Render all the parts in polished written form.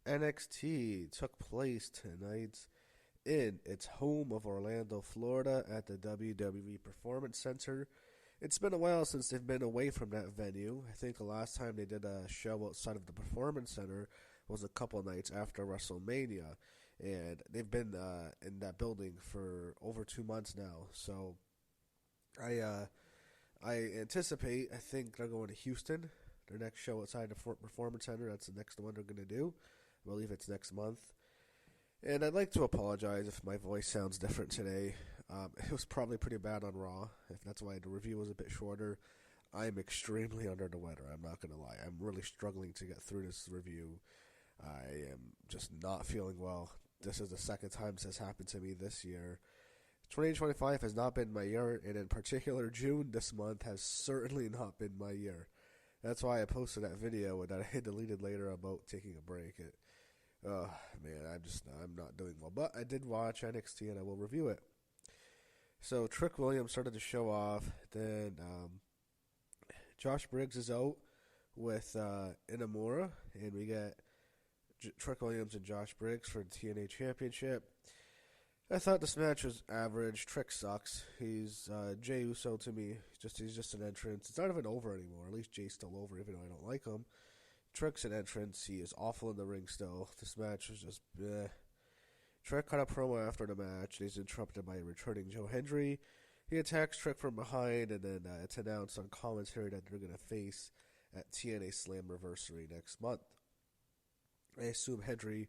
NXT took place tonight in its home of Orlando, Florida at the WWE Performance Center. It's been a while since they've been away from that venue. I think the last time they did a show outside of the Performance Center was a couple nights after WrestleMania, and they've been in that building for over 2 months now. So I uh, I anticipate. I think they're going to Houston. Their next show outside the Performance Center. That's the next one they're going to do. I believe it's next month. And I'd like to apologize if my voice sounds different today. It was probably pretty bad on Raw, if that's why the review was a bit shorter. I'm extremely under the weather, I'm not going to lie. I'm really struggling to get through this review. I am just not feeling well. This is the second time this has happened to me this year. 2025 has not been my year, and in particular, June this month has certainly not been my year. That's why I posted that video that I deleted later about taking a break. Oh man, I'm not doing well. But I did watch NXT and I will review it. So Trick Williams started to show off. Then Josh Briggs is out with Inamura, and we get Trick Williams and Josh Briggs for the TNA Championship. I thought this match was average. Trick sucks. He's Jey Uso to me. He's just an entrance. It's not even over anymore. At least Jey's still over, even though I don't like him. Trick's an entrance. He is awful in the ring still. This match was just bleh. Trick cut a promo after the match, and he's interrupted by a returning Joe Hendry. He attacks Trick from behind, and then it's announced on commentary that they're going to face at TNA Slammiversary next month. I assume Hendry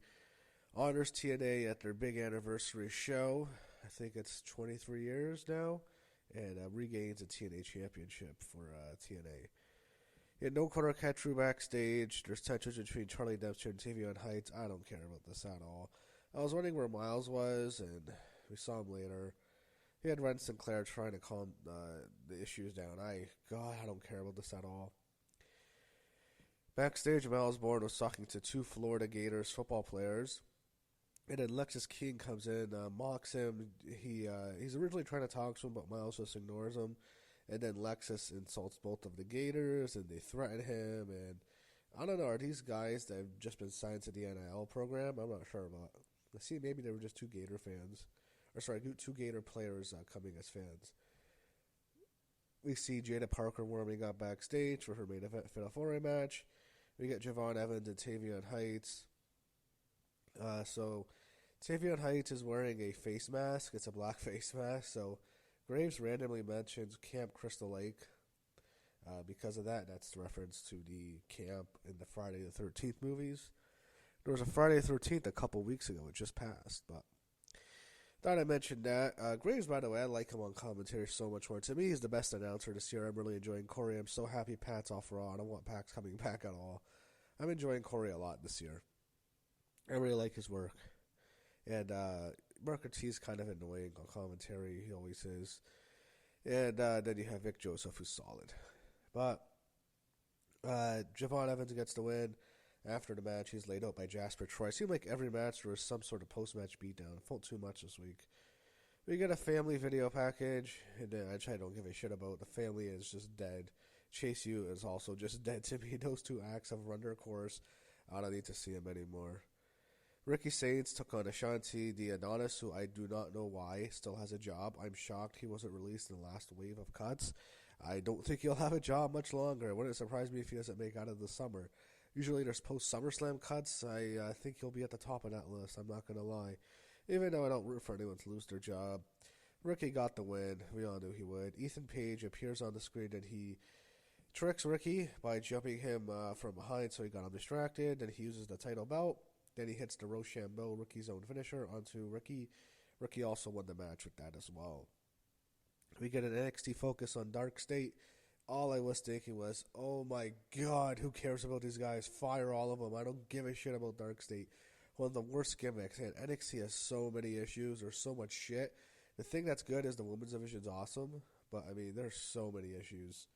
honors TNA at their big anniversary show. I think it's 23 years now, and regains a TNA championship for TNA. He had no quarter catch backstage. There's tensions between Charlie Dempster and Tavion Heights. I don't care about this at all. I was wondering where Miles was, and we saw him later. He had Ren Sinclair trying to calm the issues down. I don't care about this at all. Backstage, Miles Bourne was talking to two Florida Gators football players. And then Lexus King comes in, mocks him. He's originally trying to talk to him, but Miles just ignores him. And then Lexus insults both of the Gators, and they threaten him. And I don't know, are these guys that have just been signed to the NIL program? I'm not sure about. Let's see, maybe they were just two Gator fans. Two Gator players coming as fans. We see Jada Parker warming up backstage for her main event Fatal 4-Way match. We get Javon Evans and Tavion Heights. So Tavion Heights is wearing a face mask. It's a black face mask. So Graves randomly mentions Camp Crystal Lake. Because of that, that's the reference to the camp in the Friday the 13th movies. There was a Friday the 13th a couple weeks ago. It just passed, but thought I mentioned that. Graves, by the way, I like him on commentary so much more. To me, he's the best announcer this year. I'm really enjoying Corey. I'm so happy Pat's off Raw. I don't want Pat coming back at all. I'm enjoying Corey a lot this year. I really like his work. And Mark Ortiz kind of annoying on commentary. He always is. And then you have Vic Joseph, who's solid. But Javon Evans gets the win. After the match, he's laid out by Jasper Troy. It seemed like every match there was some sort of post-match beatdown. It felt too much this week. We get a family video package, and I don't give a shit about. The family is just dead. Chase U is also just dead to me. Those two acts have run their course. I don't need to see him anymore. Ricky Saints took on Ashanti the Adonis, who I do not know why still has a job. I'm shocked he wasn't released in the last wave of cuts. I don't think he'll have a job much longer. It wouldn't surprise me if he doesn't make out of the summer. Usually there's post-SummerSlam cuts. I think he'll be at the top of that list. I'm not going to lie. Even though I don't root for anyone to lose their job. Ricky got the win. We all knew he would. Ethan Page appears on the screen and he tricks Ricky by jumping him from behind so he got him distracted. Then he uses the title belt. Then he hits the Rochambeau, Ricky's own finisher, onto Ricky. Ricky also won the match with that as well. We get an NXT focus on Dark State. All I was thinking was, oh my god, who cares about these guys? Fire all of them. I don't give a shit about Dark State. One of the worst gimmicks. And NXT has so many issues. There's so much shit. The thing that's good is the women's division's awesome. But, I mean, there's so many issues.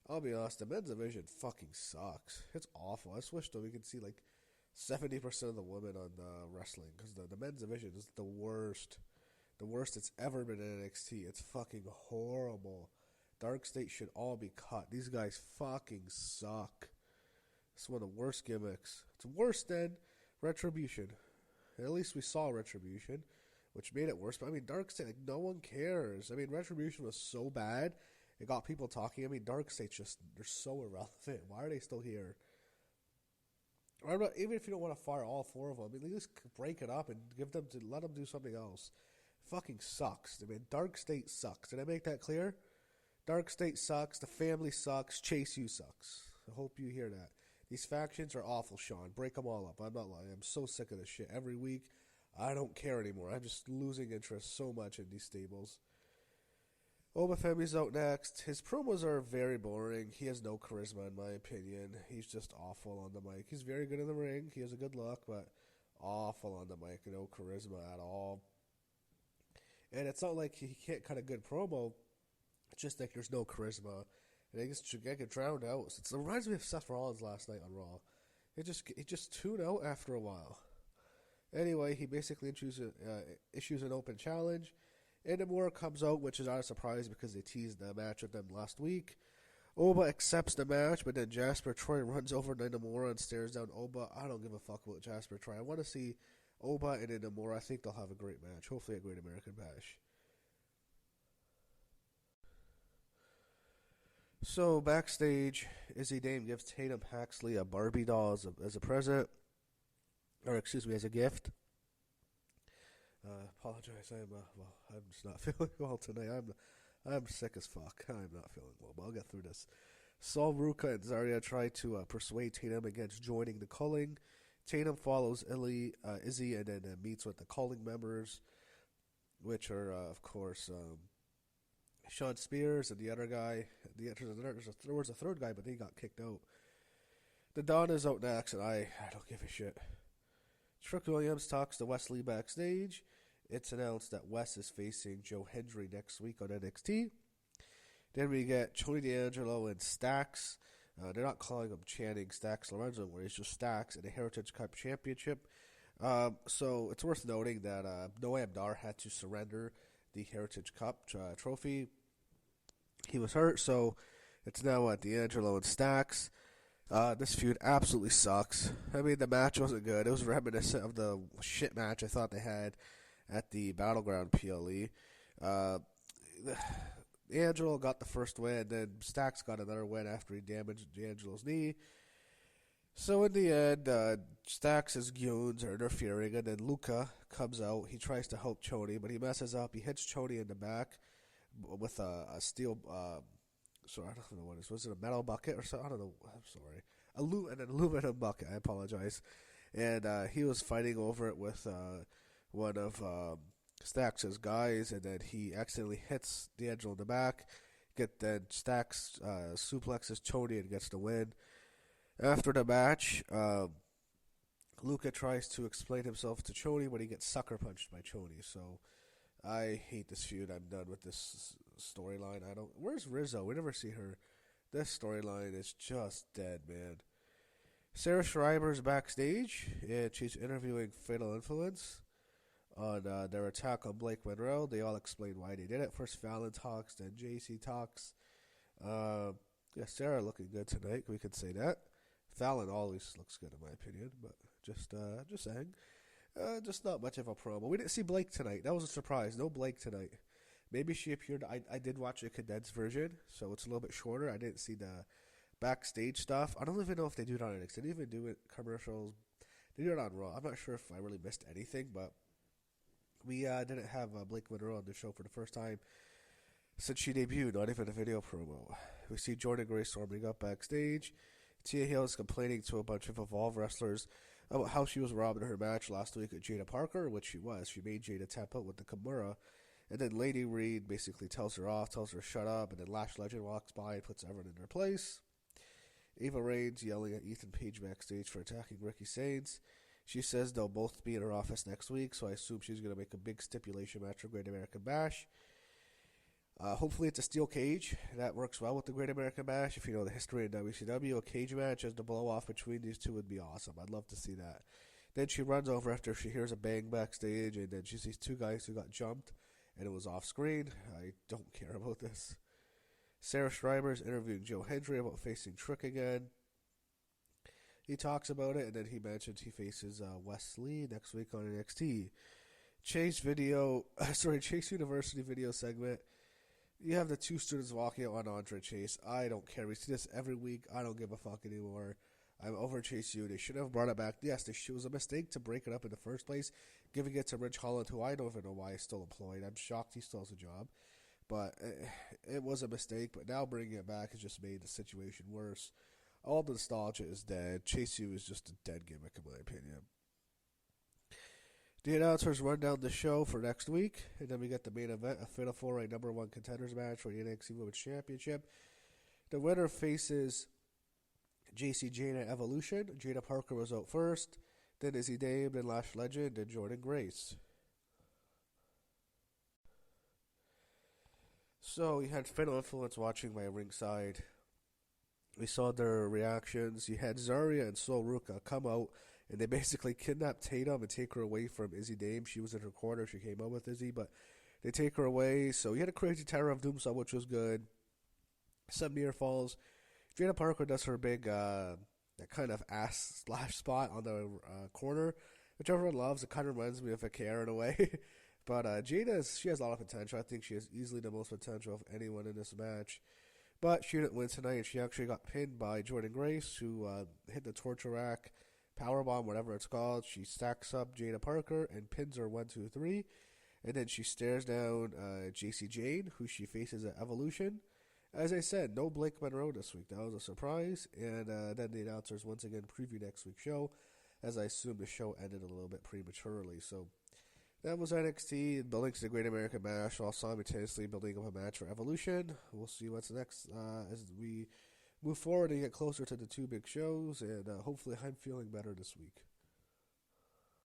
I'll be honest, the men's division fucking sucks. It's awful. I just wish that we could see, 70% of the women on wrestling. Because the men's division is the worst. The worst it's ever been in NXT. It's fucking horrible. Dark State should all be cut. These guys fucking suck. It's one of the worst gimmicks. It's worse than Retribution. At least we saw Retribution, which made it worse. But I mean, Dark State, like, no one cares. I mean, Retribution was so bad, it got people talking. I mean, Dark State's just, they're so irrelevant. Why are they still here? Even if you don't want to fire all four of them, at least break it up and let them do something else. Fucking sucks. I mean, Dark State sucks. Did I make that clear? Dark State sucks. The family sucks. Chase U sucks. I hope you hear that. These factions are awful, Sean. Break them all up. I'm not lying. I'm so sick of this shit. Every week, I don't care anymore. I'm just losing interest so much in these stables. Obafemi's out next. His promos are very boring. He has no charisma, in my opinion. He's just awful on the mic. He's very good in the ring. He has a good look, but awful on the mic. No charisma at all. And it's not like he can't cut a good promo. It's just like there's no charisma. And he just should get drowned out. It reminds me of Seth Rollins last night on Raw. It just tuned out after a while. Anyway, he basically issues an open challenge. Nakamura comes out, which is not a surprise because they teased the match with them last week. Oba accepts the match, but then Jasper Troy runs over Nakamura and stares down Oba. I don't give a fuck about Jasper Troy. I want to see Oba and Nakamura. I think they'll have a great match. Hopefully a Great American Bash. So, backstage, Izzy Dame gives Tatum Paxley a Barbie doll as a present. Or, excuse me, as a gift. Apologize. I'm just not feeling well tonight. I'm sick as fuck. I'm not feeling well, but I'll get through this. Saul Ruka and Zarya try to persuade Tatum against joining the culling. Tatum follows Izzy and then meets with the culling members, which are, of course, Sean Spears and the other guy. There was a third guy, but they got kicked out. The Dawn is out next, and I don't give a shit. Trick Williams talks to Wesley backstage. It's announced that Wes is facing Joe Hendry next week on NXT. Then we get Tony D'Angelo and Stax. They're not calling him Channing Stax Lorenzo, where he's just Stax in the Heritage Cup Championship. So it's worth noting that Noam Dar had to surrender the Heritage Cup trophy. He was hurt, so it's now D'Angelo and Stax. This feud absolutely sucks. I mean, the match wasn't good. It was reminiscent of the shit match I thought they had at the Battleground PLE. D'Angelo got the first win, then Stax got another win after he damaged D'Angelo's knee. So in the end, Stax's goons are interfering, and then Luca comes out. He tries to help Chody, but he messes up. He hits Chody in the back with a steel... sorry, I don't know what it is. Was it a metal bucket or something? I don't know. I'm sorry. An aluminum bucket. I apologize. And he was fighting over it with one of Stax's guys, and then he accidentally hits D'Angelo in the back. Then Stax suplexes Chody and gets the win. After the match, Luca tries to explain himself to Chody, but he gets sucker punched by Chody. So I hate this feud. I'm done with this storyline. Where's Rizzo? We never see her. This storyline is just dead, man. Sarah Schreiber's backstage, and she's interviewing Fatal Influence on their attack on Blake Monroe. They all explain why they did it. First Fallon talks, then JC talks. Sarah looking good tonight. We could say that. Fallon always looks good in my opinion, but just saying. Just not much of a promo. We didn't see Blake tonight. That was a surprise. No Blake tonight. Maybe she appeared. I did watch a condensed version, so it's a little bit shorter. I didn't see the backstage stuff. I don't even know if they do it on NXT. They didn't even do it commercials. They do it on Raw. I'm not sure if I really missed anything, but we didn't have Blake Monroe on the show for the first time since she debuted. Not even a video promo. We see Jordan Gray storming up backstage. Tia Hill is complaining to a bunch of Evolve wrestlers about how she was robbed in her match last week with Jada Parker, which she was. She made Jada tap out with the Kimura. And then Lady Reed basically tells her off, tells her to shut up, and then Lash Legend walks by and puts everyone in their place. Ava Reigns yelling at Ethan Page backstage for attacking Ricky Sainz. She says they'll both be in her office next week, so I assume she's going to make a big stipulation match for Great American Bash. Hopefully it's a steel cage. That works well with the Great American Bash. If you know the history of WCW, a cage match as the blow-off between these two would be awesome. I'd love to see that. Then she runs over after she hears a bang backstage, and then she sees two guys who got jumped, and it was off-screen. I don't care about this. Sarah Schreiber is interviewing Joe Hendry about facing Trick again. He talks about it, and then he mentions he faces Wesley next week on NXT. Chase University video segment. You have the two students walking out on Andre Chase. I don't care. We see this every week. I don't give a fuck anymore. I'm over Chase U. They should have brought it back. Yes, it was a mistake to break it up in the first place, giving it to Rich Holland, who I don't even know why he's still employed. I'm shocked he still has a job. But it was a mistake. But now bringing it back has just made the situation worse. All the nostalgia is dead. Chase U is just a dead gimmick, in my opinion. The announcers run down the show for next week, and then we get the main event, a Fatal 4-Way number 1 contenders match for the NXT Women's Championship. The winner faces JC Jane at Evolution. Jada Parker was out first, then Izzy Dame, then Lash Legend, then Jordan Grace. So we had Fatal Influence watching my ringside. We saw their reactions. You had Zarya and Sol Ruka come out, and they basically kidnapped Tatum and take her away from Izzy Dame. She was in her corner. She came out with Izzy, but they take her away. So you had a crazy Tower of Doom sub, which was good. Some near falls. Jada Parker does her big, that kind of ass slash spot on the corner, which everyone loves. It kind of reminds me of a Kara in a way. But Jada, she has a lot of potential. I think she has easily the most potential of anyone in this match. But she didn't win tonight, and she actually got pinned by Jordan Grace, who hit the torture rack, powerbomb, whatever it's called. She stacks up Jada Parker and pins her 1, 2, 3. And then she stares down JC Jane, who she faces at Evolution. As I said, no Blake Monroe this week. That was a surprise. And then the announcers once again preview next week's show, as I assume the show ended a little bit prematurely. So that was NXT, building to the Great American Bash, while simultaneously building up a match for Evolution. We'll see what's next as we move forward and get closer to the two big shows, and hopefully I'm feeling better this week.